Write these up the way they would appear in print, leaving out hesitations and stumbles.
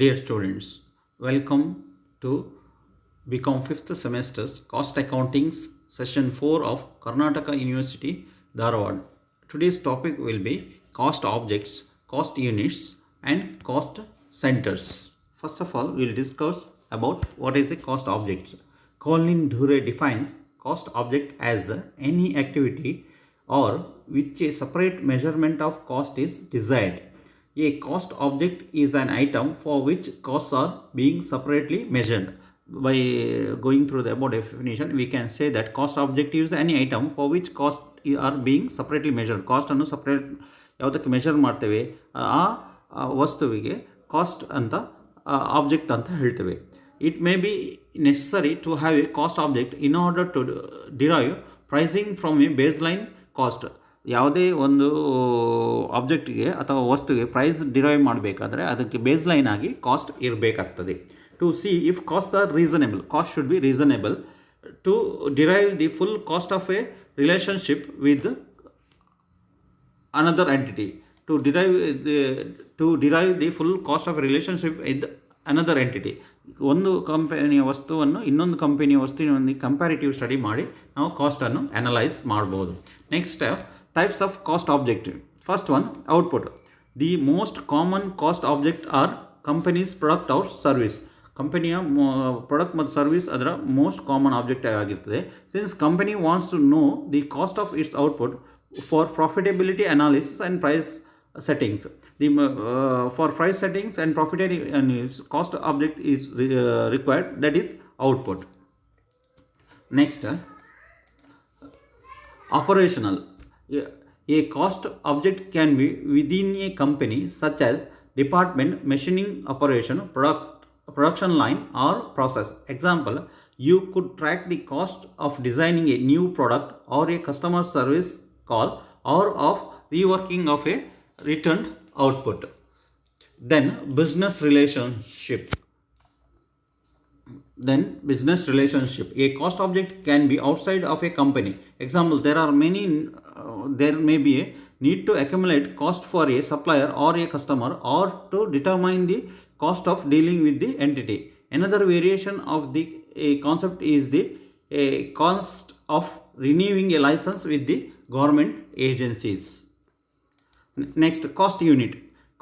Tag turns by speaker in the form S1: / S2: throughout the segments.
S1: Dear students, welcome to BCom 5th semester's Cost Accountings Session 4 of Karnataka University, Dharwad. Today's topic will be cost objects, cost units and cost centers. First of all, we will discuss about what is the cost objects. Colin Dure defines cost object as any activity or which a separate measurement of cost is desired. A cost object is an item for which costs are being separately measured. By going through the above definition, we can say that cost object is any item for which costs are being separately measured. Cost ಅನ್ನು separate ಯಾವುದಕ್ಕೆ measure ಮಾಡ್ತೇವೆ ಆ ವಸ್ತುವಿಗೆ cost ಅಂತ object ಅಂತ ಹೇಳ್ತೇವೆ. It may be necessary to have a cost object in order to derive pricing from a base line cost. ಯಾವುದೇ ಒಂದು ಆಬ್ಜೆಕ್ಟ್ಗೆ ಅಥವಾ ವಸ್ತುಗೆ ಪ್ರೈಸ್ ಡಿರೈವ್ ಮಾಡಬೇಕಾದ್ರೆ ಅದಕ್ಕೆ ಬೇಸ್ ಲೈನ್ ಆಗಿ ಕಾಸ್ಟ್ ಇರಬೇಕಾಗ್ತದೆ. To see if cost are reasonable, cost should be reasonable to derive the full cost of a relationship with another entity. To derive the full cost of a relationship with another entity. ಒಂದು ಕಂಪನಿಯ ವಸ್ತುವನ್ನು ಇನ್ನೊಂದು ಕಂಪನಿಯ ವಸ್ತುವಿನೊಂದಿಗೆ comparative study ಮಾಡಿ ನಾವು ಕಾಸ್ಟನ್ನು analyse ಮಾಡ್ಬೋದು. Next types of cost object. First one output. The most common cost object are companies product or service. ಕಂಪನಿಯ ಪ್ರಾಡಕ್ಟ್ ಮತ್ತು ಸರ್ವಿಸ್ ಅದರ ಮೋಸ್ಟ್ ಕಾಮನ್ ಆಬ್ಜೆಕ್ಟ್ ಆಗಿರ್ತದೆ. Since company wants to know the cost of its output for profitability analysis and price settings. For price settings and profitability analysis, cost object is required, that is output. Next, operational. A cost object can be within a company such as department, machining operation, production line or process. Example, you could track the cost of designing a new product or a customer service call or of reworking of a returned output. Then business relationship. A cost object can be outside of a company. Example, there may be a need to accumulate cost for a supplier or a customer or to determine the cost of dealing with the entity. Another variation of the concept is the cost of renewing a license with the government agencies. Next, cost unit.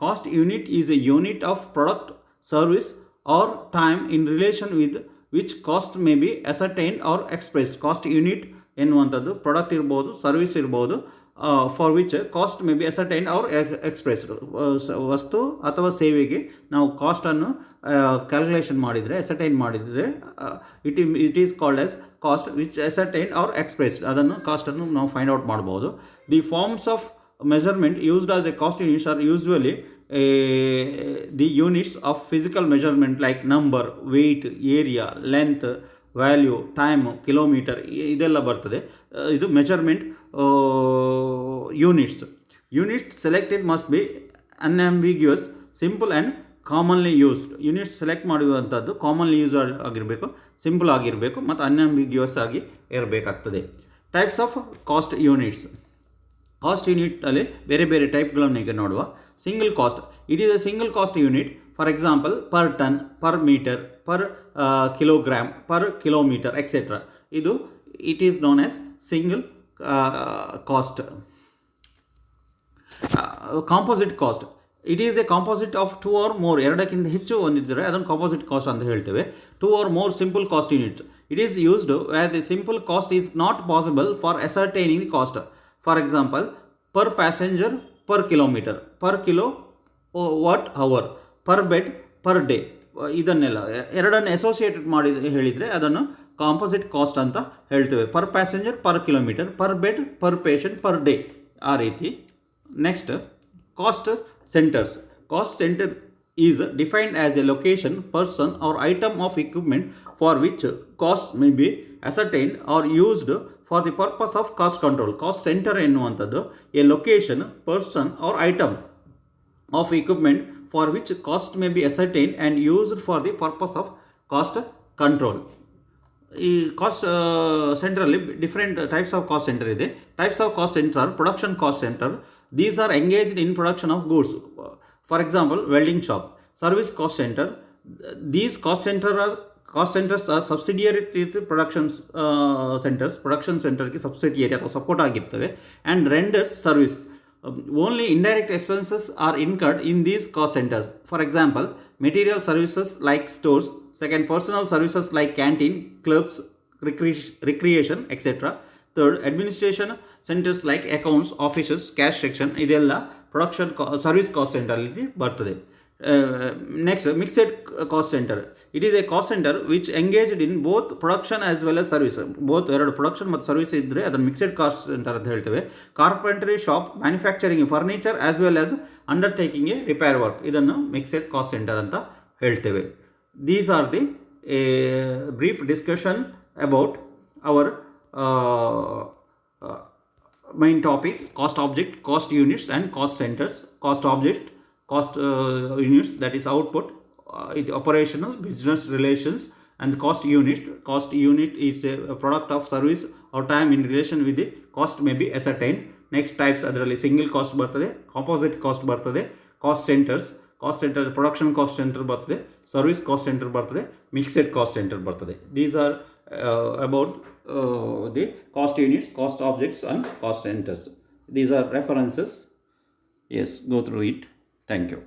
S1: Cost unit is a unit of product, service or time in relation with which cost may be ascertained or expressed. Cost unit ಎನ್ನುವಂಥದ್ದು product ಇರ್ಬೋದು, service ಇರ್ಬೋದು, for which cost may be ascertain or expressed. ವಸ್ತು ಅಥವಾ ಸೇವೆಗೆ ನಾವು ಕಾಸ್ಟನ್ನು calculation ಮಾಡಿದರೆ, ascertain ಮಾಡಿದರೆ it is called as cost which ascertain or expressed. ಅದನ್ನು ಕಾಸ್ಟನ್ನು ನಾವು ಫೈಂಡ್ ಔಟ್ ಮಾಡ್ಬೋದು. The forms of measurement used as a cost units are usually the units of physical measurement like number, weight, area, length, value, time, kilometre ಇದೆಲ್ಲ ಬರ್ತದೆ. ಇದು measurement units. Units selected must be unambiguous, simple and commonly used. Units select ಮಾಡುವಂಥದ್ದು commonly use ಆಗಿರಬೇಕು, simple ಆಗಿರಬೇಕು ಮತ್ತು unambiguous ಆಗಿ ಇರಬೇಕಾಗ್ತದೆ. Types of cost units. Cost ಯೂನಿಟಲ್ಲಿ ಬೇರೆ ಬೇರೆ ಟೈಪ್ಗಳನ್ನು ಈಗ ನೋಡುವ. Single cost. It is a single cost unit. For example, per ton, per metre, per kilogram, per kilometre etcetera. ಇದು it is known as single cost. Composite cost. It is a composite of two or more, ಎರಡಕ್ಕಿಂತ ಹೆಚ್ಚು ಹೊಂದಿದ್ದರೆ ಅದನ್ನು composite cost ಅಂತ ಹೇಳ್ತೇವೆ. Two or more simple cost unit. It is used where the simple cost is not possible for ascertaining the cost. For example, per passenger, per kilometre, per kilowatt hour, per bed, per day. ಇದನ್ನೆಲ್ಲ ಎರಡನ್ನು associated ಮಾಡಿ ಹೇಳಿದರೆ ಅದನ್ನು composite cost ಅಂತ ಹೇಳ್ತೇವೆ. Per passenger, per kilometre, per bed, per patient, per day, ಆ ರೀತಿ. Next, cost centres. Cost centre is defined as a location, person or item of equipment for which cost may be ascertained or used for the purpose of cost control. Cost center ಎನ್ನುವಂಥದ್ದು a location, person or item of equipment for which cost may be ascertained and used for the purpose of cost control. ಈ cost ಸೆಂಟ್ರಲ್ಲಿ different types of cost centre ಇದೆ. Types of cost centre. Production cost centre. These are engaged in production of goods. For example, welding shop. service cost center. These cost centers are subsidiary to production centers. Production center ki subsidiary ಅಥವಾ support ಆಗಿರ್ತವೆ and renders service. Only indirect expenses are incurred in these cost centers. For example, material services like stores, second personal services like canteen, clubs, recreation, etc. Third, administration centers like accounts, offices, cash section, ಇದೆಲ್ಲ production service cost ಸೆಂಟರಲ್ಲಿ ಬರ್ತದೆ. Next, mixed cost center. It is a cost center which engaged in both production as well as service. Both ಎರಡು production ಮತ್ತು service ಇದ್ದರೆ ಅದನ್ನು mixed cost centre ಅಂತ ಹೇಳ್ತೇವೆ. Carpentry shop, manufacturing furniture as well as undertaking A repair work, ಇದನ್ನು mixed cost centre ಅಂತ ಹೇಳ್ತೇವೆ. These are the brief discussion about our main topic: cost object, cost units and cost centers. Cost object, cost units, that is output, operational business relations, and cost unit is a product of service or time in relation with the cost may be ascertained. Next types ಅದರಲ್ಲಿ single cost ಬರ್ತದೆ, composite cost ಬರ್ತದೆ, cost centers production cost center ಬರ್ತದೆ, service cost center ಬರ್ತದೆ, mixed cost center ಬರ್ತದೆ. These are about the cost units, cost objects and cost centers. These are references. Yes, go through it. Thank you.